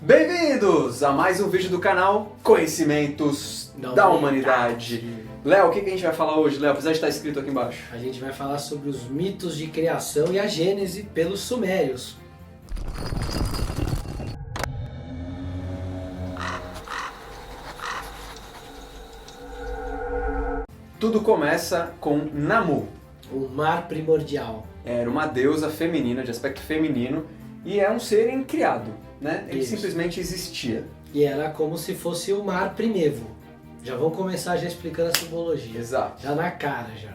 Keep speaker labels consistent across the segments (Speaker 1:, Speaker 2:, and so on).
Speaker 1: Bem-vindos a mais um vídeo do canal Conhecimentos da Humanidade. Léo, o que a gente vai falar hoje, Léo? Apesar de estar escrito aqui embaixo.
Speaker 2: A gente vai falar sobre os mitos de criação e a Gênese pelos sumérios.
Speaker 1: Tudo começa com Namu.
Speaker 2: O mar primordial.
Speaker 1: Era uma deusa feminina, de aspecto feminino, e é um ser incriado, né? Ele
Speaker 2: Isso.
Speaker 1: simplesmente existia.
Speaker 2: E era como se fosse o mar primevo. Já vamos começar já explicando a simbologia.
Speaker 1: Exato.
Speaker 2: Já na cara, já.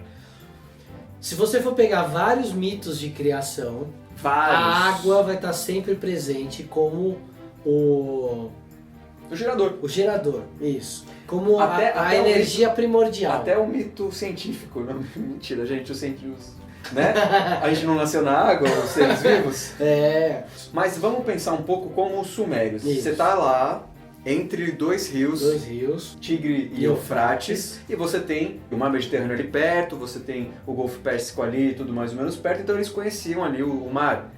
Speaker 2: Se você for pegar vários mitos de criação,
Speaker 1: Vários.
Speaker 2: a água vai estar sempre presente como o gerador, isso. Como
Speaker 1: Até
Speaker 2: a
Speaker 1: o
Speaker 2: energia primordial.
Speaker 1: Até o mito científico, não, mentira, gente, os científicos, né? A gente não nasceu na água, os seres vivos.
Speaker 2: É,
Speaker 1: Mas vamos pensar um pouco como os sumérios.
Speaker 2: Isso.
Speaker 1: Você tá lá entre dois rios, Tigre e Eufrates, e você tem o mar Mediterrâneo ali perto, você tem o Golfo Pérsico ali, tudo mais ou menos perto, então eles conheciam ali o mar.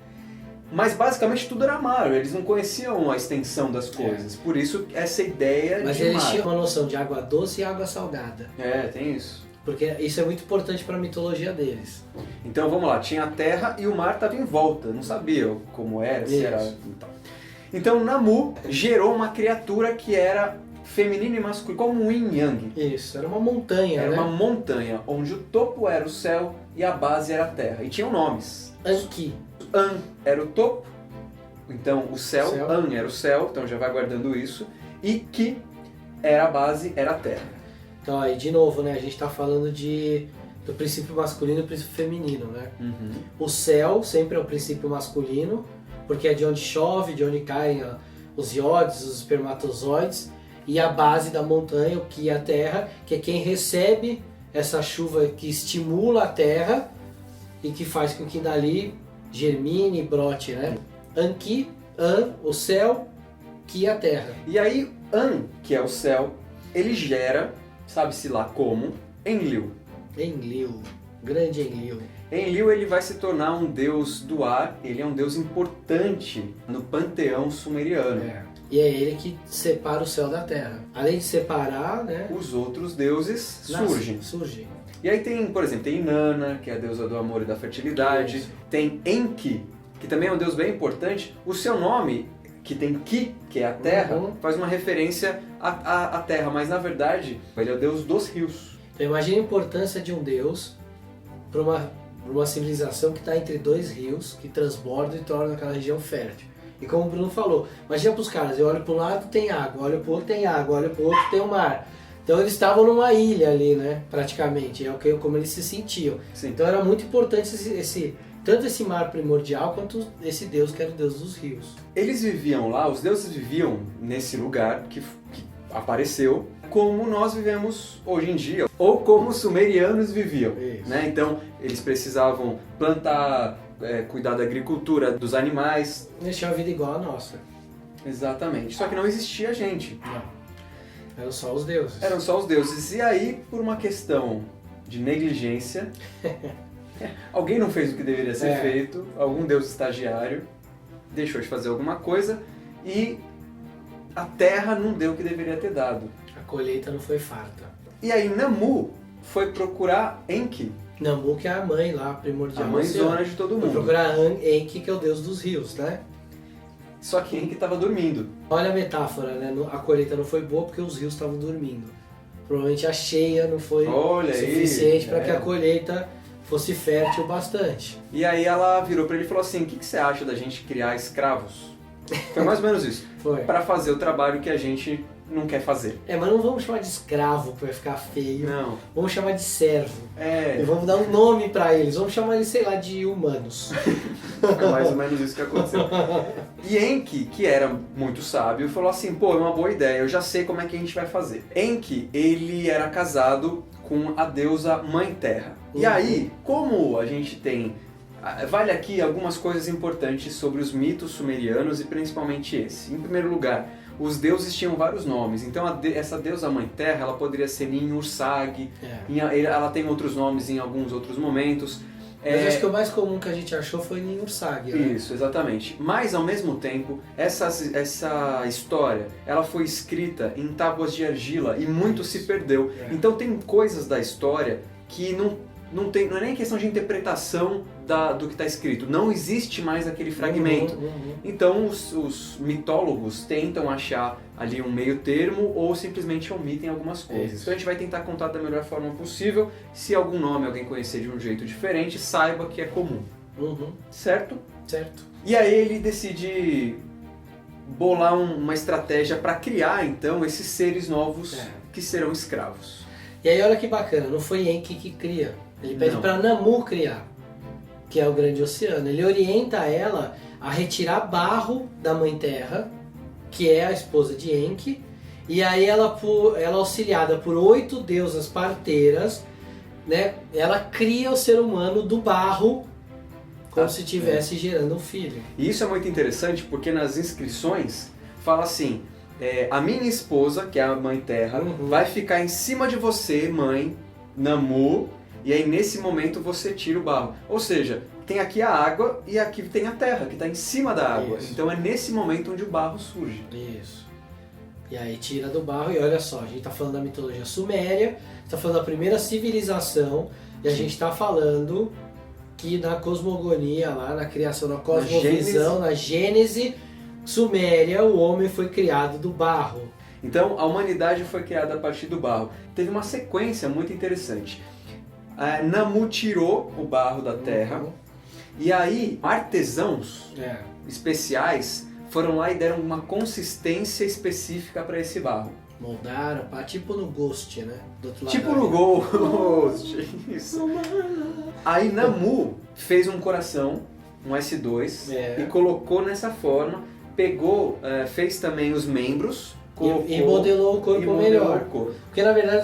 Speaker 1: Mas basicamente tudo era mar, eles não conheciam a extensão das coisas, por isso essa ideia
Speaker 2: mas
Speaker 1: de
Speaker 2: eles
Speaker 1: mar.
Speaker 2: tinham uma noção de água doce e água salgada.
Speaker 1: É, tem isso.
Speaker 2: Porque isso é muito importante para a mitologia deles.
Speaker 1: Então vamos lá, tinha a terra e o mar estava em volta, não sabia como era, se
Speaker 2: Isso.
Speaker 1: era e tal. Então Namu gerou uma criatura que era feminino e masculino, como um yin yang.
Speaker 2: Isso, era uma montanha,
Speaker 1: Era
Speaker 2: né?
Speaker 1: uma montanha, onde o topo era o céu e a base era a terra. E tinham nomes.
Speaker 2: Anki.
Speaker 1: An era o topo, então o céu.
Speaker 2: Céu.
Speaker 1: An era o céu, então já vai guardando isso. E Ki era a base, era a terra.
Speaker 2: Então aí, de novo, né? A gente tá falando do princípio masculino e do princípio feminino, né? O céu sempre é o princípio masculino, porque é de onde chove, de onde caem os iodes, os espermatozoides, e a base da montanha, o que é a terra, que é quem recebe essa chuva que estimula a terra e que faz com que dali germine e brote, né? Anki, o céu, Ki, a terra.
Speaker 1: E aí, An, que é o céu, ele gera, sabe-se lá como, Enlil.
Speaker 2: Enlil, grande Enlil.
Speaker 1: Enlil ele vai se tornar um deus do ar, ele é um deus importante no panteão sumeriano.
Speaker 2: E é ele que separa o céu da terra. Além de separar, né?
Speaker 1: Os outros deuses surgem.
Speaker 2: Surgem.
Speaker 1: E aí tem, por exemplo, tem Inanna, que é a deusa do amor e da fertilidade.
Speaker 2: Isso.
Speaker 1: Tem Enki, que também é um deus bem importante. O seu nome, que tem Ki, que é a terra, faz uma referência à terra, mas na verdade ele é o deus dos rios.
Speaker 2: Então imagine a importância de um deus para uma civilização que está entre dois rios, que transbordam e tornam aquela região fértil. E como o Bruno falou, imagina para os caras, eu olho para um lado tem água, olho para o outro tem água, olho para o outro tem o mar. Então eles estavam numa ilha ali, né, praticamente, é como eles se sentiam.
Speaker 1: Sim.
Speaker 2: Então era muito importante tanto esse mar primordial quanto esse deus que era o deus dos rios.
Speaker 1: Eles viviam lá, os deuses viviam nesse lugar que apareceu, como nós vivemos hoje em dia, ou como os sumerianos viviam.
Speaker 2: Isso.
Speaker 1: Né? Então eles precisavam plantar, cuidar da agricultura, dos animais.
Speaker 2: Eles tinham uma vida igual a nossa.
Speaker 1: Exatamente. Só que não existia gente.
Speaker 2: Não. Eram só os deuses.
Speaker 1: Eram só os deuses. E aí, por uma questão de negligência, alguém não fez o que deveria ser feito, algum deus estagiário deixou de fazer alguma coisa e a terra não deu o que deveria ter dado.
Speaker 2: A colheita não foi farta.
Speaker 1: E aí Namu foi procurar Enki,
Speaker 2: Namu, que é a mãe lá, primordial.
Speaker 1: a mãezona de todo
Speaker 2: Foi
Speaker 1: mundo.
Speaker 2: procurar Enki, que é o deus dos rios, né?
Speaker 1: Só que Enki estava dormindo.
Speaker 2: Olha a metáfora, né? A colheita não foi boa porque os rios estavam dormindo. Provavelmente a cheia não foi
Speaker 1: Olha aí,
Speaker 2: suficiente para que a colheita fosse fértil bastante.
Speaker 1: E aí ela virou para ele e falou assim, o que você acha da gente criar escravos? Foi mais ou menos isso.
Speaker 2: Foi.
Speaker 1: Para fazer o trabalho que a gente não quer fazer.
Speaker 2: Mas não vamos chamar de escravo, que vai ficar feio.
Speaker 1: Não.
Speaker 2: Vamos chamar de servo. E
Speaker 1: É
Speaker 2: vamos dar um nome para eles. Vamos chamar eles, sei lá, de humanos.
Speaker 1: mais ou menos isso que aconteceu. E Enki, que era muito sábio, falou assim, pô, é uma boa ideia, eu já sei como é que a gente vai fazer. Enki, ele era casado com a deusa Mãe Terra. E aí, como a gente tem... Vale aqui algumas coisas importantes sobre os mitos sumerianos e principalmente esse. Em primeiro lugar, os deuses tinham vários nomes. Então essa deusa Mãe Terra, ela poderia ser Ninhursag, ela tem outros nomes em alguns outros momentos.
Speaker 2: Mas acho que o mais comum que a gente achou foi Ninhursag, né?
Speaker 1: Isso, exatamente. Mas, ao mesmo tempo, essa história, ela foi escrita em tábuas de argila e muito se perdeu. Então tem coisas da história que não é nem questão de interpretação do que está escrito. Não existe mais aquele fragmento. Então os mitólogos tentam achar ali um meio termo ou simplesmente omitem algumas coisas. Então a gente vai tentar contar da melhor forma possível. Se algum nome alguém conhecer de um jeito diferente, saiba que é comum. Certo?
Speaker 2: Certo.
Speaker 1: E aí ele decide bolar uma estratégia para criar então esses seres novos que serão escravos.
Speaker 2: E aí olha que bacana, não foi Enki que cria. Ele pede para Namu criar, que é o grande oceano. Ele orienta ela a retirar barro da Mãe Terra, que é a esposa de Enki, e aí ela auxiliada por 8 deusas parteiras, né, ela cria o ser humano do barro, como se estivesse gerando um filho.
Speaker 1: E isso é muito interessante porque nas inscrições fala assim, a minha esposa, que é a Mãe Terra, vai ficar em cima de você, mãe, Namu, e aí nesse momento você tira o barro. Ou seja, tem aqui a água e aqui tem a terra, que está em cima da água.
Speaker 2: Isso.
Speaker 1: Então é nesse momento onde o barro surge.
Speaker 2: Isso. E aí tira do barro e olha só, a gente está falando da mitologia suméria, está falando da primeira civilização, e a gente está falando que na cosmogonia lá, na criação, na cosmovisão, na Gênese suméria, o homem foi criado do barro.
Speaker 1: Então a humanidade foi criada a partir do barro. Teve uma sequência muito interessante. Namu tirou o barro da terra e aí artesãos especiais foram lá e deram uma consistência específica para esse barro.
Speaker 2: Moldaram, tipo no Ghost, né? Do outro lado
Speaker 1: tipo no Ghost, isso. Aí Namu fez um coração, um S2, e colocou nessa forma, pegou, fez também os membros,
Speaker 2: e modelou o corpo melhor. Porque na verdade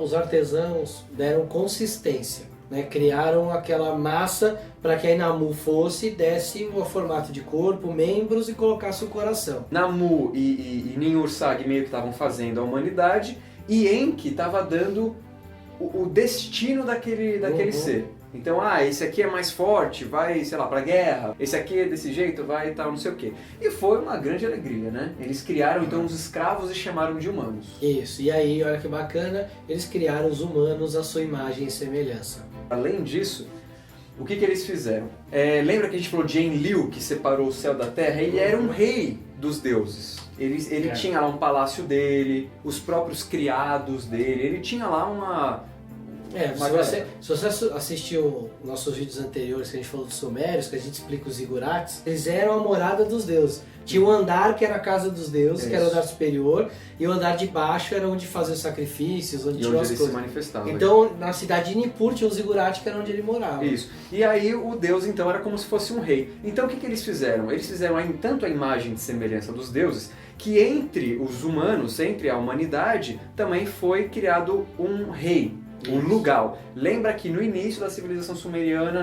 Speaker 2: os artesãos deram consistência, né? Criaram aquela massa para que a Namu fosse, desse o formato de corpo, membros e colocasse o coração.
Speaker 1: Namu e Ninhursag meio que estavam fazendo a humanidade e Enki estava dando o destino daquele ser. Então, esse aqui é mais forte, vai, sei lá, pra guerra. Esse aqui é desse jeito, vai e tal, não sei o quê. E foi uma grande alegria, né? Eles criaram, então, os escravos e chamaram de humanos.
Speaker 2: Isso, e aí, olha que bacana, eles criaram os humanos à sua imagem e semelhança.
Speaker 1: Além disso, o que eles fizeram? Lembra que a gente falou de Enlil, que separou o céu da terra? Ele era um rei dos deuses. Ele tinha lá um palácio dele, os próprios criados dele, ele tinha lá uma...
Speaker 2: Se você assistiu nossos vídeos anteriores que a gente falou dos sumérios, que a gente explica os zigurates, eles eram a morada dos deuses. Tinha um andar que era a casa dos deuses, que era o andar superior, e o andar de baixo era onde fazer os sacrifícios, onde tinha as coisas.
Speaker 1: Se manifestava.
Speaker 2: Então, na cidade de Nippur tinha um zigurate que era onde ele morava.
Speaker 1: Isso. E aí o deus então era como se fosse um rei. Então o que eles fizeram? Eles fizeram tanto a imagem de semelhança dos deuses, que entre os humanos, entre a humanidade, também foi criado um rei. Um lugar. Lembra que no início da civilização sumeriana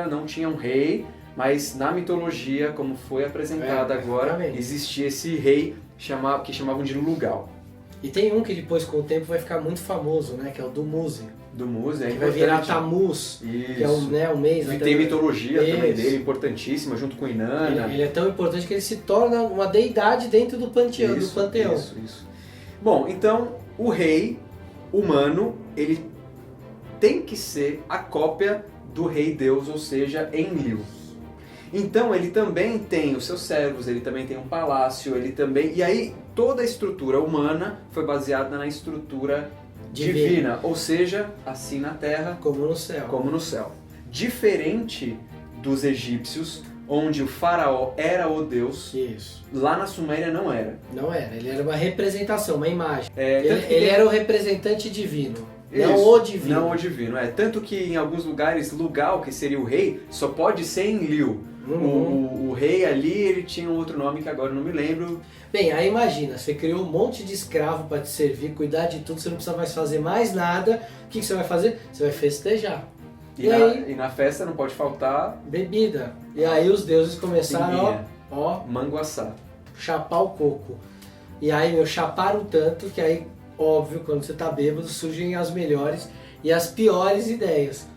Speaker 1: não tinha um rei, mas na mitologia, como foi apresentada agora, existia esse rei que chamavam de Lugal.
Speaker 2: E tem um que depois com o tempo vai ficar muito famoso, né? Que é o Dumuzi.
Speaker 1: Dumuzi,
Speaker 2: que vai virar Tammuz, que é o mês.
Speaker 1: E tem mitologia também dele, importantíssima, junto com Inanna.
Speaker 2: Ele é tão importante que ele se torna uma deidade dentro do panteão.
Speaker 1: Isso. Bom, então o rei humano, ele tem que ser a cópia do rei Deus, ou seja, Enlil. Então ele também tem os seus servos, ele também tem um palácio, e aí toda a estrutura humana foi baseada na estrutura divina, ou seja, assim na terra
Speaker 2: como no céu.
Speaker 1: Diferente dos egípcios, onde o faraó era o deus, lá na Suméria não era.
Speaker 2: Não era, ele era uma representação, uma imagem. Ele era o representante divino. Não o divino.
Speaker 1: Não o divino, Tanto que em alguns lugares, Lugal, que seria o rei, só pode ser Enlil. O rei ali, ele tinha um outro nome que agora eu não me lembro.
Speaker 2: Bem, aí imagina, você criou um monte de escravo para te servir, cuidar de tudo, você não precisa mais fazer mais nada. O que você vai fazer? Você vai festejar.
Speaker 1: E na festa não pode faltar...
Speaker 2: bebida. E aí os deuses começaram,
Speaker 1: manguaçá.
Speaker 2: Chapar o coco. E aí, chaparam tanto que aí... Óbvio, quando você tá bêbado, surgem as melhores e as piores ideias.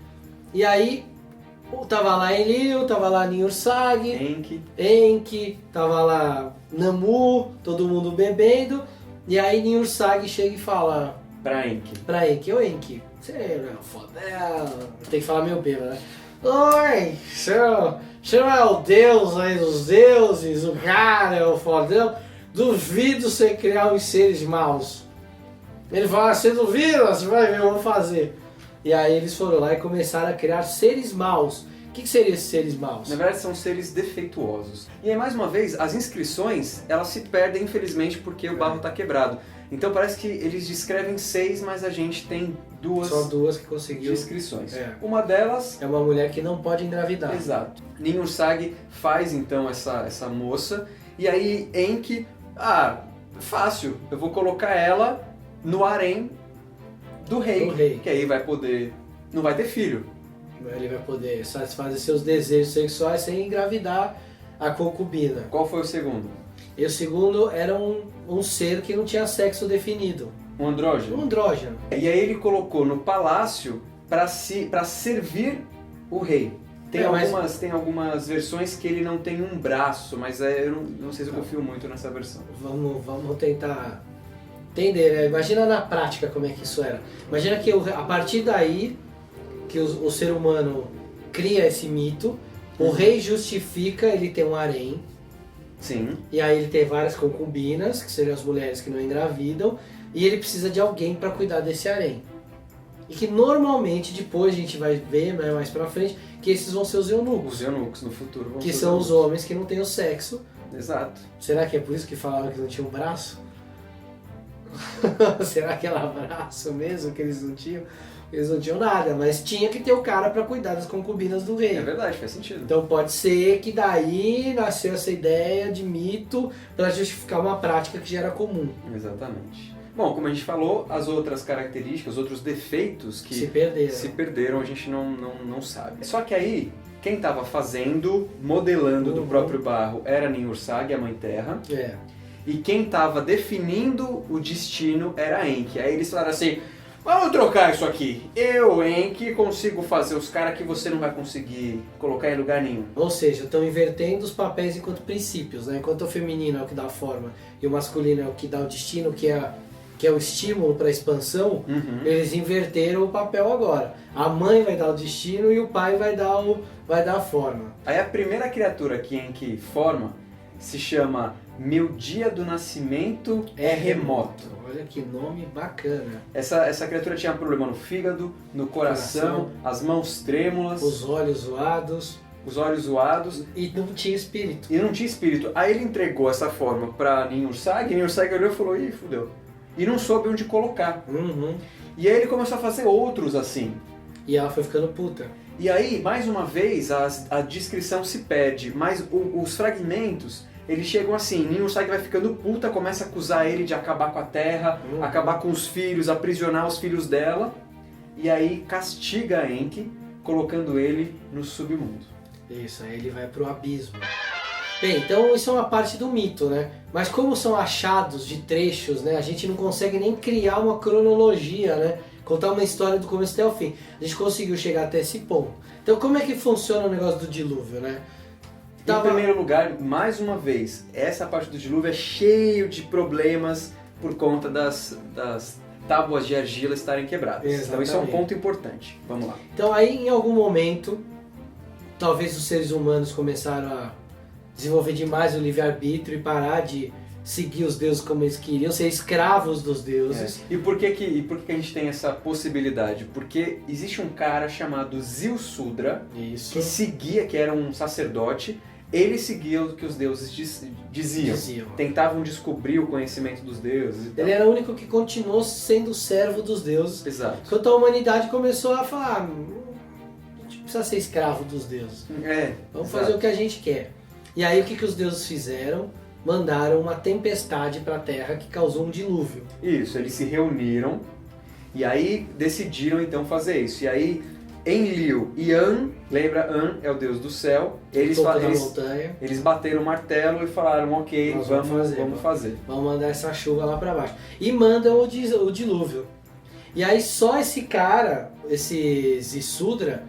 Speaker 2: E aí, Tava lá Enlil, tava lá Niursag, Enki, tava lá Namu, todo mundo bebendo. E aí Niursag chega e fala
Speaker 1: pra Enki,
Speaker 2: ô Enki, você não é fodão, tem que falar meio bêbado, né? Oi, você não é o deus aí dos deuses, o cara é o fodão, duvido você criar uns seres maus. Ele fala, você duvida? Você vai ver, eu vou fazer. E aí eles foram lá e começaram a criar seres maus. O que seriam esses seres maus?
Speaker 1: Na verdade são seres defeituosos. E aí mais uma vez, as inscrições, elas se perdem infelizmente porque o barro está quebrado. Então parece que eles descrevem 6, mas a gente tem
Speaker 2: Só duas que conseguiu.
Speaker 1: Inscrições.
Speaker 2: É.
Speaker 1: Uma delas...
Speaker 2: é uma mulher que não pode engravidar.
Speaker 1: Exato. Niursag faz então essa moça, e aí Enki, fácil, eu vou colocar ela no harém do rei, que aí vai poder, não vai ter filho.
Speaker 2: Ele vai poder satisfazer seus desejos sexuais sem engravidar a concubina.
Speaker 1: Qual foi o segundo?
Speaker 2: E o segundo era um ser que não tinha sexo definido.
Speaker 1: Um andrógeno?
Speaker 2: Um andrógeno.
Speaker 1: E aí ele colocou no palácio para servir o rei. Tem algumas versões que ele não tem um braço, mas eu não sei se eu confio muito nessa versão.
Speaker 2: Vamos tentar entender, né? Imagina na prática como é que isso era. Imagina que a partir daí que o ser humano cria esse mito, o rei justifica ele ter um harém.
Speaker 1: Sim.
Speaker 2: E aí ele tem várias concubinas, que seriam as mulheres que não engravidam, e ele precisa de alguém para cuidar desse harém. E que normalmente, depois a gente vai ver, né, mais pra frente, que esses vão ser os eunucos.
Speaker 1: Os eunucos no futuro vão
Speaker 2: que
Speaker 1: ser
Speaker 2: são os homens que não têm o sexo.
Speaker 1: Exato.
Speaker 2: Será que é por isso que falaram que não tinha um braço? Será que era braço mesmo que eles não tinham? Eles não tinham nada, mas tinha que ter o cara para cuidar das concubinas do rei.
Speaker 1: É verdade, faz sentido.
Speaker 2: Então pode ser que daí nasceu essa ideia de mito para justificar uma prática que já era comum.
Speaker 1: Exatamente. Bom, como a gente falou, as outras características, os outros defeitos que se perderam a gente não sabe. Só que aí, quem estava modelando do próprio barro, era Niursag, a Mãe Terra.
Speaker 2: É.
Speaker 1: E quem estava definindo o destino era Enki. Aí eles falaram assim, vamos trocar isso aqui. Eu, Enki, consigo fazer os caras que você não vai conseguir colocar em lugar nenhum.
Speaker 2: Ou seja, estão invertendo os papéis enquanto princípios, né? Enquanto o feminino é o que dá a forma e o masculino é o que dá o destino, que é o estímulo para a expansão, eles inverteram o papel agora. A mãe vai dar o destino e o pai vai dar a forma.
Speaker 1: Aí a primeira criatura que Enki forma se chama Meu Dia do Nascimento é Remoto.
Speaker 2: Olha que nome bacana.
Speaker 1: Essa criatura tinha problema no fígado, no coração, as mãos trêmulas,
Speaker 2: os olhos zoados.
Speaker 1: E
Speaker 2: não tinha espírito.
Speaker 1: Aí ele entregou essa forma para Niursag, e Niursag olhou e falou, ih, fudeu. E não soube onde colocar. E aí ele começou a fazer outros assim.
Speaker 2: E ela foi ficando puta.
Speaker 1: E aí, mais uma vez, a descrição se perde, mas os fragmentos, eles chegam assim, Niursag vai ficando puta, começa a acusar ele de acabar com a terra, acabar com os filhos, aprisionar os filhos dela, e aí castiga Enki, colocando ele no submundo.
Speaker 2: Isso, aí ele vai pro abismo. Bem, então isso é uma parte do mito, né? Mas como são achados de trechos, né? A gente não consegue nem criar uma cronologia, né? Contar uma história do começo até o fim. A gente conseguiu chegar até esse ponto. Então como é que funciona o negócio do dilúvio, né?
Speaker 1: Em primeiro lugar, mais uma vez, essa parte do dilúvio é cheio de problemas por conta das tábuas de argila estarem quebradas.
Speaker 2: Exatamente.
Speaker 1: Então isso é um ponto importante. Vamos lá.
Speaker 2: Então aí, em algum momento, talvez os seres humanos começaram a desenvolver demais o livre-arbítrio e parar de seguir os deuses como eles queriam, ser escravos dos deuses.
Speaker 1: E por que a gente tem essa possibilidade? Porque existe um cara chamado Zilsudra, que era um sacerdote, ele seguia o que os deuses diziam. Tentavam descobrir o conhecimento dos deuses e tal.
Speaker 2: Ele era o único que continuou sendo servo dos deuses.
Speaker 1: Exato.
Speaker 2: Enquanto a humanidade começou a falar, a gente precisa ser escravo dos deuses. Vamos fazer o que a gente quer. E aí o que os deuses fizeram? Mandaram uma tempestade para a Terra que causou um dilúvio.
Speaker 1: Isso, eles se reuniram e aí decidiram então fazer isso. E aí Enlil e An, lembra, An é o deus do céu, eles bateram o martelo e falaram, ok, vamos fazer.
Speaker 2: Vamos mandar essa chuva lá para baixo. E mandam o dilúvio. E aí só esse cara, esse Ziusudra,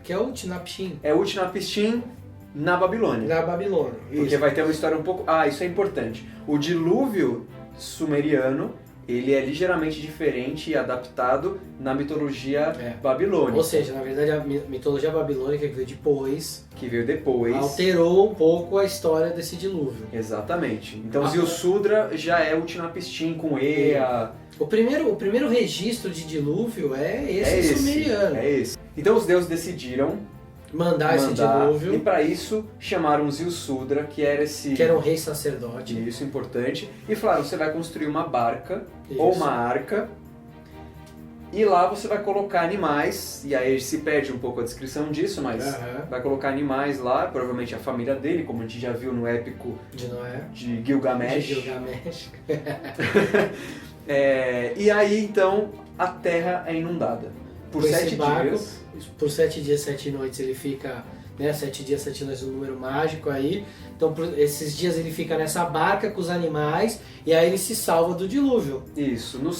Speaker 2: que é o Utnapishtim.
Speaker 1: É o Utnapishtim na Babilônia.
Speaker 2: Na Babilônia.
Speaker 1: Porque
Speaker 2: isso.
Speaker 1: vai ter uma história um pouco... isso é importante. O dilúvio sumeriano, ele é ligeiramente diferente e adaptado na mitologia babilônica.
Speaker 2: Ou seja, na verdade, a mitologia babilônica que veio depois, alterou um pouco a história desse dilúvio.
Speaker 1: Exatamente. Então, Ziusudra já é o Utnapishtim com Ea.
Speaker 2: O primeiro registro de dilúvio é esse sumeriano.
Speaker 1: É esse. Então, os deuses decidiram
Speaker 2: mandar esse dilúvio.
Speaker 1: E para isso chamaram Ziusudra, que era
Speaker 2: um rei sacerdote.
Speaker 1: Isso, importante. E falaram, você vai construir uma barca ou uma arca. E lá você vai colocar animais. E aí se perde um pouco a descrição disso, mas vai colocar animais lá. Provavelmente a família dele, como a gente já viu no épico
Speaker 2: de Noé.
Speaker 1: De Gilgamesh. E aí então a terra é inundada. Por 7 dias.
Speaker 2: Por 7 dias, 7 noites ele fica, 7 dias, 7 noites, um número mágico aí. Então por esses dias ele fica nessa barca com os animais e aí ele se salva do dilúvio.
Speaker 1: Isso. No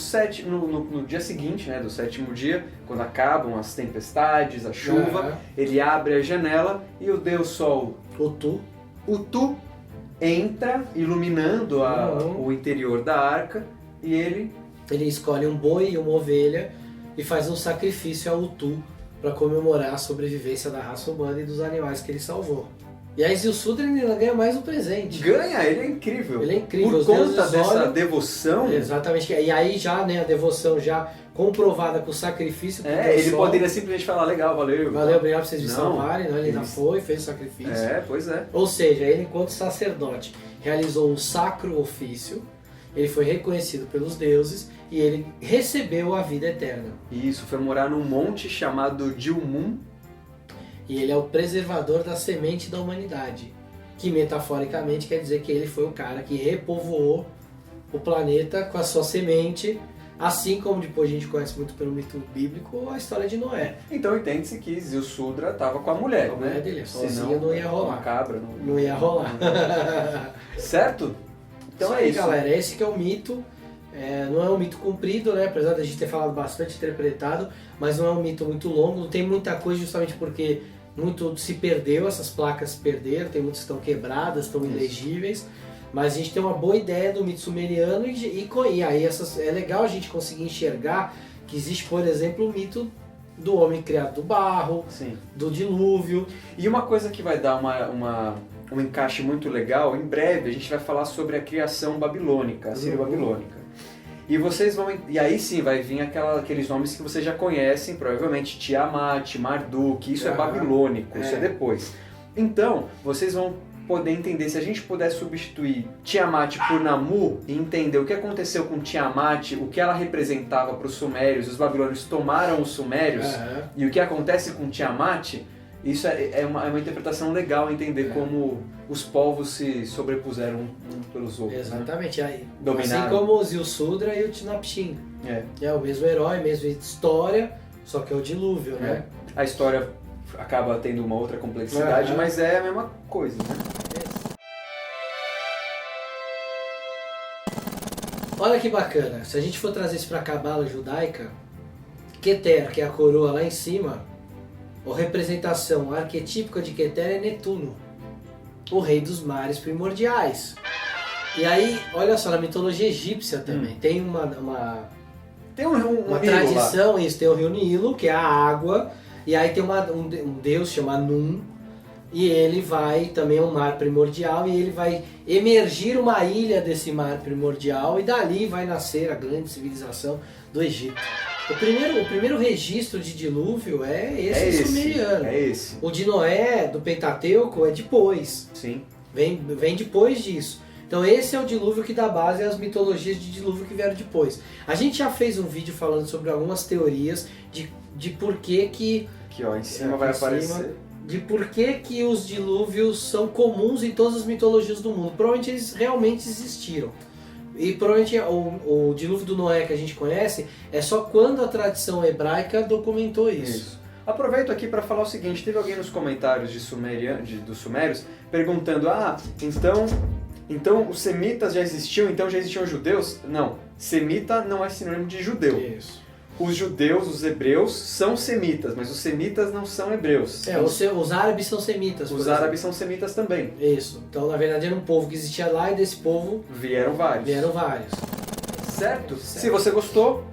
Speaker 1: dia seguinte, do 7º dia, quando acabam as tempestades, a chuva, ele abre a janela e o Deus Sol, Utu, entra iluminando o interior da arca e ele
Speaker 2: escolhe um boi e uma ovelha e faz um sacrifício a Utu para comemorar a sobrevivência da raça humana e dos animais que ele salvou. E aí Ziusudra ainda ganha mais um presente.
Speaker 1: Ganha, ele é incrível.
Speaker 2: Ele é incrível.
Speaker 1: Por conta dessa devoção.
Speaker 2: Exatamente. E aí já, a devoção já comprovada com o sacrifício.
Speaker 1: Ele poderia simplesmente falar, legal, valeu.
Speaker 2: Valeu, obrigado por vocês me salvarem. Ele ainda fez o sacrifício.
Speaker 1: Pois é.
Speaker 2: Ou seja, ele enquanto sacerdote realizou um sacro ofício, ele foi reconhecido pelos deuses e ele recebeu a vida eterna.
Speaker 1: Isso, foi morar num monte chamado Dilmun.
Speaker 2: E ele é o preservador da semente da humanidade, que metaforicamente quer dizer que ele foi o cara que repovoou o planeta com a sua semente, assim como depois a gente conhece muito pelo mito bíblico a história de Noé.
Speaker 1: Então entende-se que Ziusudra estava com a mulher,
Speaker 2: a mulher dele, sozinha não ia rolar.
Speaker 1: Uma cabra.
Speaker 2: Não ia rolar.
Speaker 1: Certo?
Speaker 2: Então é isso, galera. Esse que é o mito. Não é um mito comprido, apesar da gente ter falado bastante interpretado, mas não é um mito muito longo, não tem muita coisa justamente porque muito se perdeu, essas placas se perderam, tem muitas que estão quebradas, estão ilegíveis, mas a gente tem uma boa ideia do mito sumeriano e aí é legal a gente conseguir enxergar que existe, por exemplo, o mito do homem criado do barro, do dilúvio. E
Speaker 1: uma coisa que vai dar um encaixe muito legal, em breve a gente vai falar sobre a criação babilônica, a Sírio-Babilônica. E aí sim vai vir aqueles nomes que vocês já conhecem, provavelmente Tiamat, Marduk, isso é babilônico, isso é depois. Então, vocês vão poder entender, se a gente puder substituir Tiamat por Namu e entender o que aconteceu com Tiamat, o que ela representava para os sumérios, os babilônios tomaram os sumérios, e o que acontece com Tiamat, isso é uma interpretação legal, entender como os povos se sobrepuseram uns pelos outros.
Speaker 2: Exatamente.
Speaker 1: Né?
Speaker 2: Assim como o Ziusudra e o Utnapishtim. É o mesmo herói, mesma história, só que é o dilúvio, né?
Speaker 1: A história acaba tendo uma outra complexidade, mas é a mesma coisa, né?
Speaker 2: Olha que bacana, se a gente for trazer isso para a cabala judaica, Keter, que é a coroa lá em cima, a representação arquetípica de Keter é Netuno, o rei dos mares primordiais. E aí, olha só, na mitologia egípcia também tem uma tradição, isso, tem o rio Nilo, que é a água, e aí tem um deus chamado Nun, e ele vai, também é um mar primordial, e ele vai emergir uma ilha desse mar primordial, e dali vai nascer a grande civilização do Egito. O primeiro registro de dilúvio é esse sumeriano.
Speaker 1: É esse.
Speaker 2: O de Noé, do Pentateuco, é depois.
Speaker 1: Sim.
Speaker 2: Vem depois disso. Então esse é o dilúvio que dá base às mitologias de dilúvio que vieram depois. A gente já fez um vídeo falando sobre algumas teorias de por que...
Speaker 1: Aqui ó, em cima vai aparecer.
Speaker 2: De por que os dilúvios são comuns em todas as mitologias do mundo. Provavelmente eles realmente existiram. E provavelmente o dilúvio do Noé que a gente conhece é só quando a tradição hebraica documentou isso.
Speaker 1: Aproveito aqui para falar o seguinte, teve alguém nos comentários dos Sumérios perguntando, então Então, os semitas já existiam, então já existiam judeus? Não. Semita não é sinônimo de judeu.
Speaker 2: Isso.
Speaker 1: Os judeus, os hebreus, são semitas, mas os semitas não são hebreus.
Speaker 2: Os árabes são semitas.
Speaker 1: Os árabes são semitas também.
Speaker 2: Isso. Então, na verdade, era um povo que existia lá e desse povo
Speaker 1: vieram vários. Certo? Se você gostou,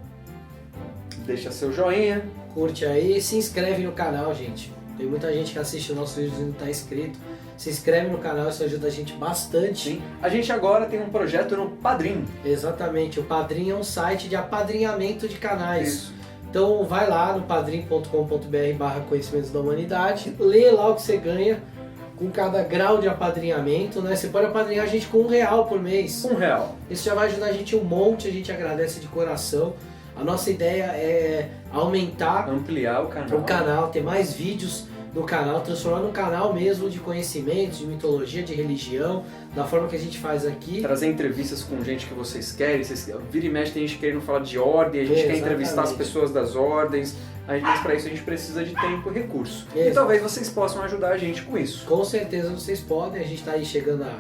Speaker 1: deixa seu joinha.
Speaker 2: Curte aí e se inscreve no canal, gente. Tem muita gente que assiste o nosso vídeo e não está inscrito. Se inscreve no canal, isso ajuda a gente bastante.
Speaker 1: Sim. A gente agora tem um projeto no Padrim.
Speaker 2: Exatamente, o Padrim é um site de apadrinhamento de canais.
Speaker 1: Isso.
Speaker 2: Então vai lá no padrim.com.br/conhecimentos da humanidade, lê lá o que você ganha com cada grau de apadrinhamento, né? Você pode apadrinhar a gente com R$1 por mês.
Speaker 1: R$1.
Speaker 2: Isso já vai ajudar a gente um monte, a gente agradece de coração. A nossa ideia é
Speaker 1: ampliar o
Speaker 2: canal, ter mais vídeos no canal, transformar num canal mesmo de conhecimentos, de mitologia, de religião, da forma que a gente faz aqui.
Speaker 1: Trazer entrevistas com gente que vocês querem, vira e mexe tem gente querendo falar de ordem, a gente quer entrevistar as pessoas das ordens, mas para isso a gente precisa de tempo e recurso. E talvez vocês possam ajudar a gente com isso.
Speaker 2: Com certeza vocês podem, a gente está aí chegando a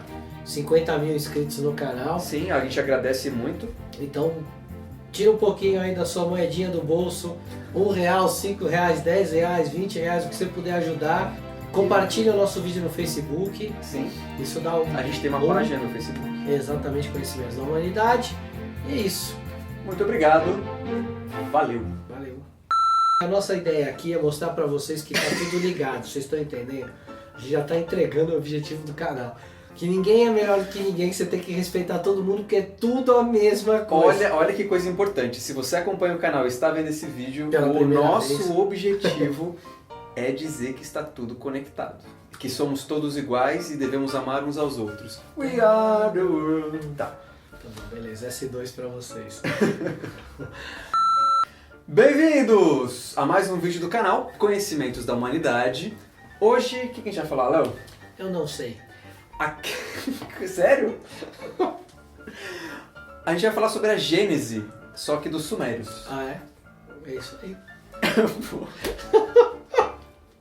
Speaker 2: 50 mil inscritos no canal.
Speaker 1: Sim, a gente agradece muito.
Speaker 2: Então, tira um pouquinho aí da sua moedinha do bolso, R$1, R$5, R$10, R$20, o que você puder ajudar. Compartilhe o nosso vídeo no Facebook.
Speaker 1: Sim.
Speaker 2: Isso dá
Speaker 1: A gente tem uma página no Facebook.
Speaker 2: Exatamente, Conhecimentos da Humanidade. E é isso.
Speaker 1: Muito obrigado. Valeu.
Speaker 2: A nossa ideia aqui é mostrar para vocês que tá tudo ligado. Vocês estão entendendo? A gente já está entregando o objetivo do canal. Que ninguém é melhor do que ninguém, que você tem que respeitar todo mundo, porque é tudo a mesma coisa.
Speaker 1: Olha que coisa importante. Se você acompanha o canal e está vendo esse vídeo, o nosso objetivo é dizer que está tudo conectado. Que somos todos iguais e devemos amar uns aos outros. We are the world. Tá.
Speaker 2: Beleza, S2 para vocês.
Speaker 1: Bem-vindos a mais um vídeo do canal Conhecimentos da Humanidade. Hoje, o que a gente vai falar, Léo?
Speaker 2: Eu não sei.
Speaker 1: Sério? A gente vai falar sobre a Gênese, só que dos Sumérios.
Speaker 2: Ah, é? É isso aí.